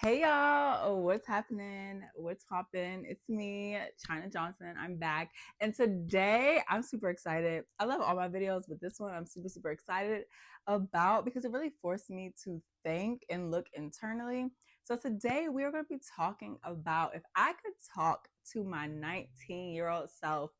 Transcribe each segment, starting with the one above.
Hey y'all, what's happening? What's poppin'? It's me, China Johnson. I'm back. And today I'm super excited. I love all my videos, but this one I'm super excited about because it really forced me to think and look internally. So today we are going to be talking about if I could talk to my 19-year-old self,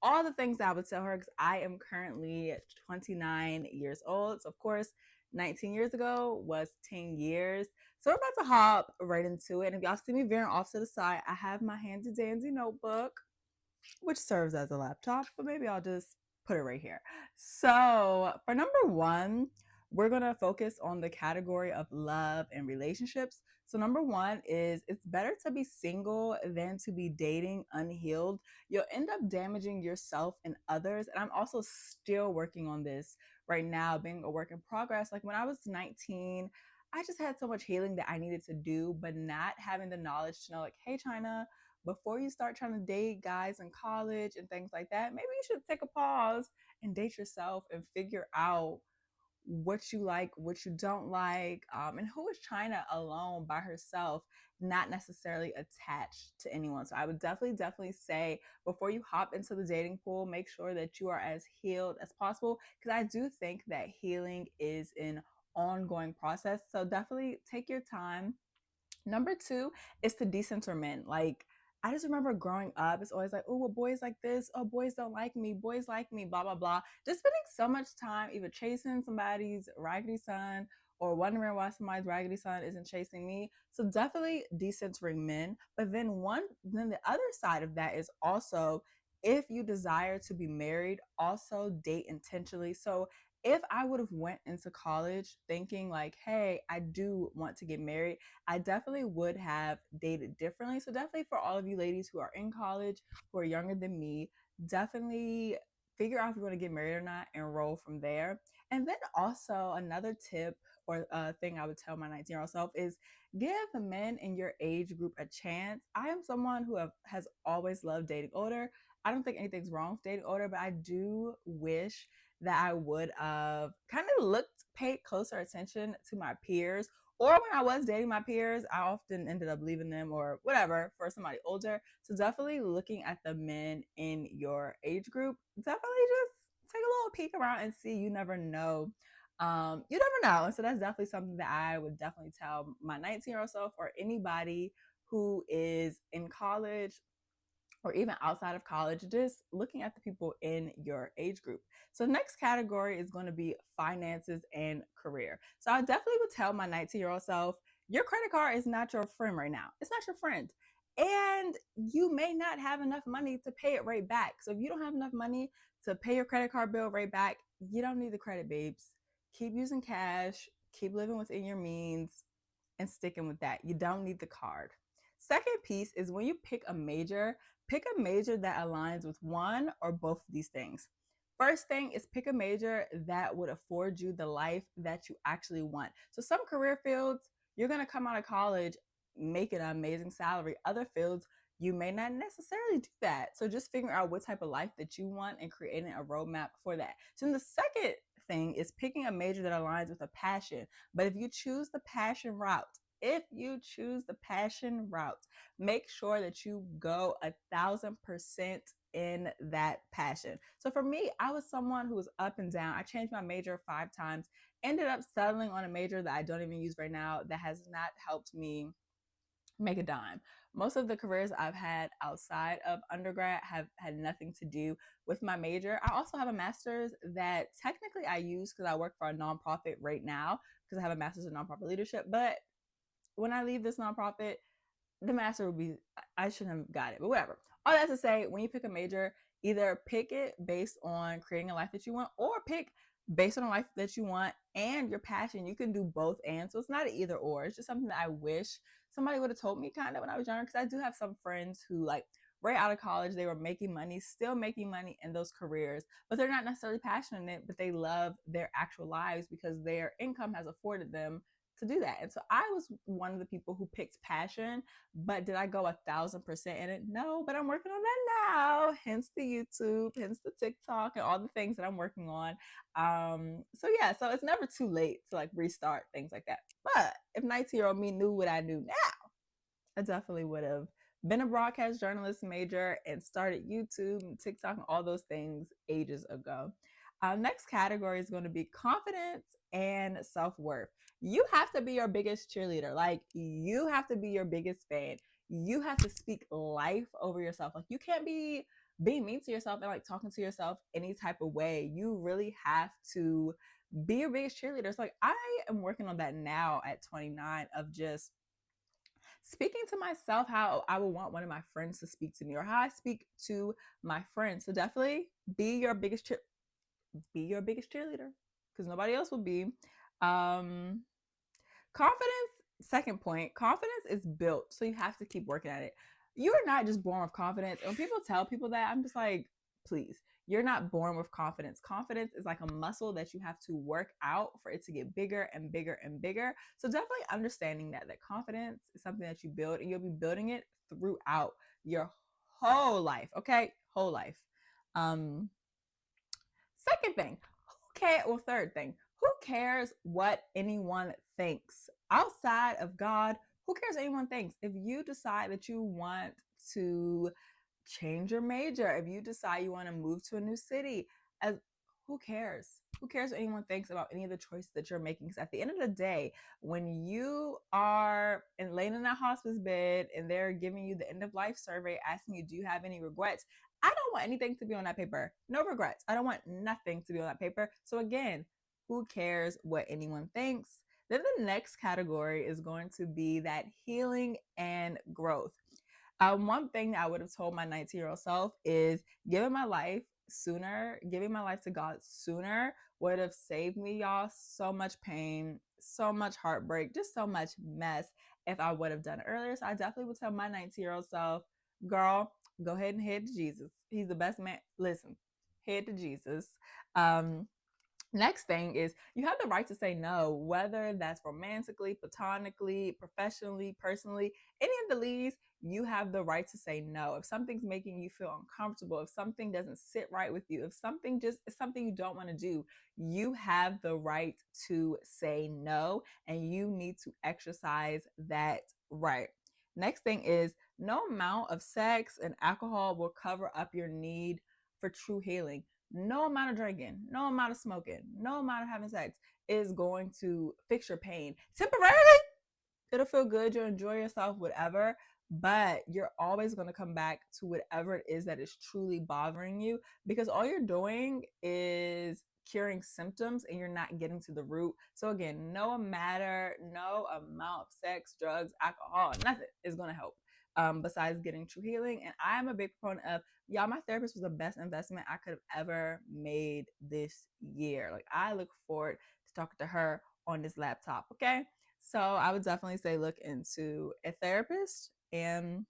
all the things that I would tell her because I am currently 29 years old. So, of course, 19 years ago was 10 years. So, we're about to hop right into it. And if y'all see me veering off to the side, I have my handy dandy notebook, which serves as a laptop, but maybe I'll just put it right here. So, for number one, we're going to focus on the category of love and relationships. So, number one is it's better to be single than to be dating unhealed. You'll end up damaging yourself and others. And I'm also still working on this right now, being a work in progress. Like when I was 19, I just had so much healing that I needed to do, but not having the knowledge to know, like, hey, China, before you start trying to date guys in college and things like that, maybe you should take a pause and date yourself and figure out what you like, what you don't like, and who is China alone by herself, not necessarily attached to anyone. So I would definitely say before you hop into the dating pool, make sure that you are as healed as possible because I do think that healing is an ongoing process. So definitely take your time. Number two is to decenter men. Like, I just remember growing up, it's always like, oh, well, boys like this. Oh, boys don't like me. Boys like me, blah, blah, blah. Just spending so much time either chasing somebody's raggedy son or wondering why somebody's raggedy son isn't chasing me. So definitely decentering men. But then the other side of that is also if you desire to be married, also date intentionally. So if I would have went into college thinking like, hey, I do want to get married, I definitely would have dated differently. So definitely for all of you ladies who are in college, who are younger than me, definitely figure out if you're going to get married or not and roll from there. And then also another tip or thing I would tell my 19-year-old self is give men in your age group a chance. I am someone who has always loved dating older. I don't think anything's wrong with dating older, but I do wish that I would have kind of paid closer attention to my peers, or when I was dating my peers, I often ended up leaving them or whatever for somebody older. So definitely looking at the men in your age group, definitely just take a little peek around and see. You never know. You never know. And so that's definitely something that I would definitely tell my 19-year-old self or anybody who is in college or even outside of college, just looking at the people in your age group. So, next category is going to be finances and career. So, I definitely would tell my 19-year-old self, your credit card is not your friend right now. It's not your friend. And you may not have enough money to pay it right back. So, if you don't have enough money to pay your credit card bill right back, you don't need the credit, babes. Keep using cash, keep living within your means, and sticking with that. You don't need the card. Second piece is when you pick a major that aligns with one or both of these things. First thing is pick a major that would afford you the life that you actually want. So some career fields, you're going to come out of college making an amazing salary. Other fields, you may not necessarily do that. So just figuring out what type of life that you want and creating a roadmap for that. So then the second thing is picking a major that aligns with a passion. But if you choose the passion route, make sure that you go 1,000% in that passion. So for me, I was someone who was up and down. I changed my major 5 times, ended up settling on a major that I don't even use right now that has not helped me make a dime. Most of the careers I've had outside of undergrad have had nothing to do with my major. I also have a master's that technically I use because I work for a nonprofit right now because I have a master's in nonprofit leadership. But when I leave this nonprofit, the master would be, I shouldn't have got it, but whatever. All that to say, when you pick a major, either pick it based on creating a life that you want or pick based on a life that you want and your passion. You can do both and. So it's not an either or. It's just something that I wish somebody would have told me kind of when I was younger because I do have some friends who like right out of college, they were making money, still making money in those careers, but they're not necessarily passionate, but they love their actual lives because their income has afforded them to do that. And so I was one of the people who picked passion, but did I go 1,000% in it? No, but I'm working on that now. Hence the YouTube, hence the TikTok, and all the things that I'm working on. So yeah, so it's never too late to like restart things like that. But if 19-year-old me knew what I knew now, I definitely would have been a broadcast journalist major and started YouTube and TikTok and all those things ages ago. Next category is going to be confidence and self worth. You have to be your biggest cheerleader. Like, you have to be your biggest fan. You have to speak life over yourself. Like, you can't be being mean to yourself and like talking to yourself any type of way. You really have to be your biggest cheerleader. It's like, I am working on that now at 29 of just speaking to myself how I would want one of my friends to speak to me or how I speak to my friends. So definitely be your biggest be your biggest cheerleader because nobody else will be. Um, confidence, second point, confidence is built. So you have to keep working at it. You are not just born with confidence. And when people tell people that, I'm just like, please, you're not born with confidence. Confidence is like a muscle that you have to work out for it to get bigger and bigger and bigger. So definitely understanding that confidence is something that you build and you'll be building it throughout your whole life. Okay. Whole life. Um, Second thing, third thing, who cares what anyone thinks? Outside of God, who cares what anyone thinks? If you decide that you want to change your major, if you decide you want to move to a new city, as who cares? Who cares what anyone thinks about any of the choices that you're making? Because at the end of the day, when you are laying in that hospice bed and they're giving you the end of life survey, asking you, do you have any regrets? I don't want anything to be on that paper. No regrets. I don't want nothing to be on that paper. So again, who cares what anyone thinks? Then the next category is going to be that healing and growth. One thing that I would have told my 19-year-old self is giving my life sooner, giving my life to God sooner would have saved me, y'all, so much pain, so much heartbreak, just so much mess if I would have done it earlier. So I definitely would tell my 19-year-old self, girl, go ahead and head to Jesus. He's the best man. Listen, head to Jesus. Next thing is you have the right to say no, whether that's romantically, platonically, professionally, personally, any of the leads, you have the right to say no. If something's making you feel uncomfortable, if something doesn't sit right with you, if something just is something you don't want to do, you have the right to say no, and you need to exercise that right. Next thing is no amount of sex and alcohol will cover up your need for true healing. No amount of drinking, no amount of smoking, no amount of having sex is going to fix your pain. Temporarily, it'll feel good. You'll enjoy yourself, whatever. But you're always going to come back to whatever it is that is truly bothering you because all you're doing is curing symptoms and you're not getting to the root. So again, no amount of sex, drugs, alcohol, nothing is going to help. Besides getting true healing. And I'm a big proponent of, y'all, my therapist was the best investment I could have ever made this year. Like, I look forward to talking to her on this laptop. Okay. So I would definitely say look into a therapist. And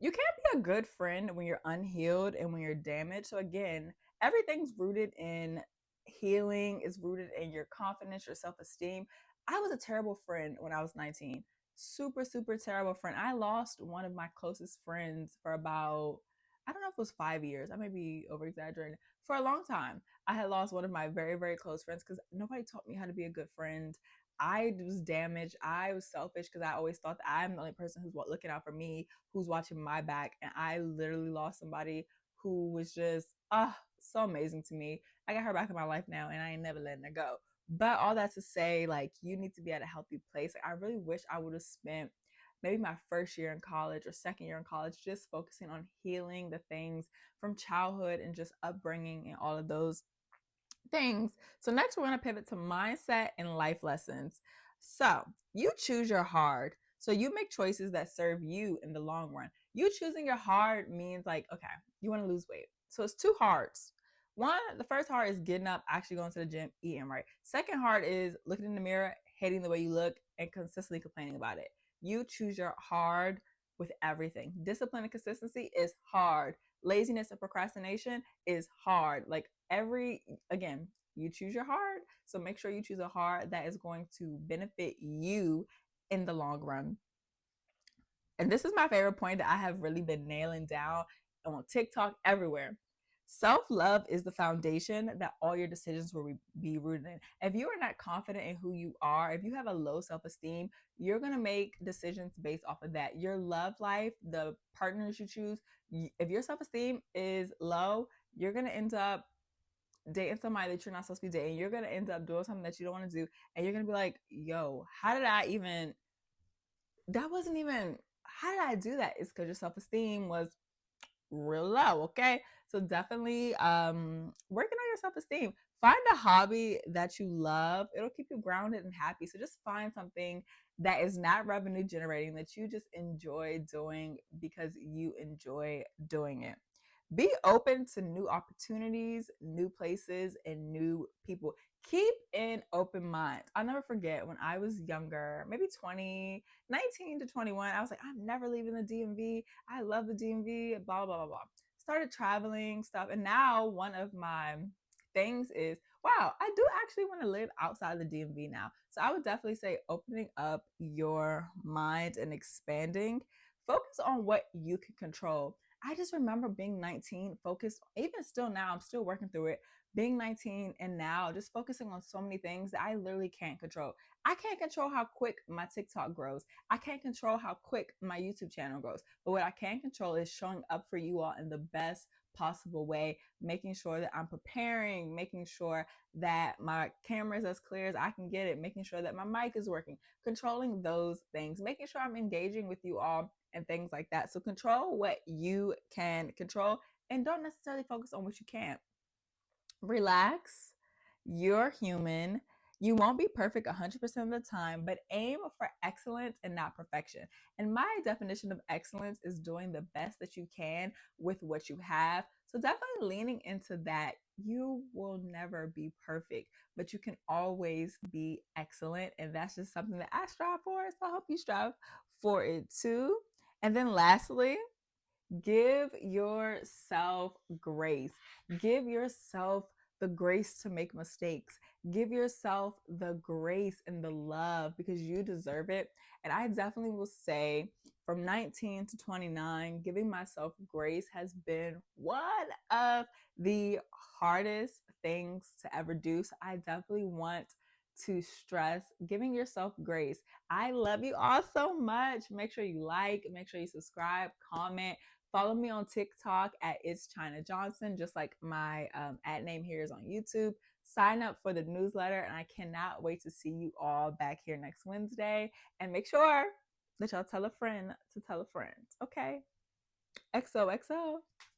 you can't be a good friend when you're unhealed and when you're damaged. So again, everything's rooted in healing, is rooted in your confidence, your self-esteem. I was a terrible friend when I was 19. Super, super terrible friend. I lost one of my closest friends for about, I don't know if it was 5 years. I may be over exaggerating. For a long time, I had lost one of my very, very close friends because nobody taught me how to be a good friend. I was damaged. I was selfish because I always thought that I'm the only person who's looking out for me, who's watching my back. And I literally lost somebody who was just so amazing to me. I got her back in my life now and I ain't never letting her go. But all that to say, like, you need to be at a healthy place. Like, I really wish I would have spent maybe my first year in college or second year in college just focusing on healing the things from childhood and just upbringing and all of those things. So next we're going to pivot to mindset and life lessons. So you choose your hard. So you make choices that serve you in the long run. You choosing your hard means like, okay, you want to lose weight. So it's two hards. One, the first hard is getting up, actually going to the gym, eating right. Second hard is looking in the mirror, hating the way you look, and consistently complaining about it. You choose your hard with everything. Discipline and consistency is hard. Laziness and procrastination is hard. Like again, you choose your heart. So make sure you choose a heart that is going to benefit you in the long run. And this is my favorite point that I have really been nailing down on TikTok, everywhere. Self love is the foundation that all your decisions will be rooted in. If you are not confident in who you are, if you have a low self esteem, you're going to make decisions based off of that. Your love life, the partners you choose, if your self esteem is low, you're going to end up dating somebody that you're not supposed to be dating. You're going to end up doing something that you don't want to do. And you're going to be like, yo, how did I even, that wasn't even, how did I do that? It's because your self esteem was real low. Okay, so definitely working on your self-esteem. Find a hobby that you love. It'll keep you grounded and happy. So just find something that is not revenue generating, that you just enjoy doing because you enjoy doing it. Be open to new opportunities, new places, and new people. Keep an open mind. I'll never forget when I was younger, maybe 19 to 21, I was like, I'm never leaving the DMV. I love the DMV, blah, blah, blah, blah. Started traveling, stuff. And now one of my things is, wow, I do actually want to live outside the DMV now. So I would definitely say opening up your mind and expanding. Focus on what you can control. I just remember being 19, focused, even still now, I'm still working through it. Being 19 and now just focusing on so many things that I literally can't control. I can't control how quick my TikTok grows. I can't control how quick my YouTube channel grows. But what I can control is showing up for you all in the best possible way, making sure that I'm preparing, making sure that my camera is as clear as I can get it, making sure that my mic is working, controlling those things, making sure I'm engaging with you all and things like that. So control what you can control and don't necessarily focus on what you can't. Relax. You're human. You won't be perfect 100% of the time, but aim for excellence and not perfection. And my definition of excellence is doing the best that you can with what you have. So definitely leaning into that. You will never be perfect, but you can always be excellent. And that's just something that I strive for. So I hope you strive for it too. And then lastly, give yourself grace. Give yourself the grace to make mistakes. Give yourself the grace and the love because you deserve it. And I definitely will say from 19 to 29, giving myself grace has been one of the hardest things to ever do. So I definitely want to stress giving yourself grace. I love you all so much. Make sure you like, make sure you subscribe, comment. Follow me on TikTok at It's China Johnson, just like my ad name here is on YouTube. Sign up for the newsletter, and I cannot wait to see you all back here next Wednesday. And make sure that y'all tell a friend to tell a friend. Okay? XOXO.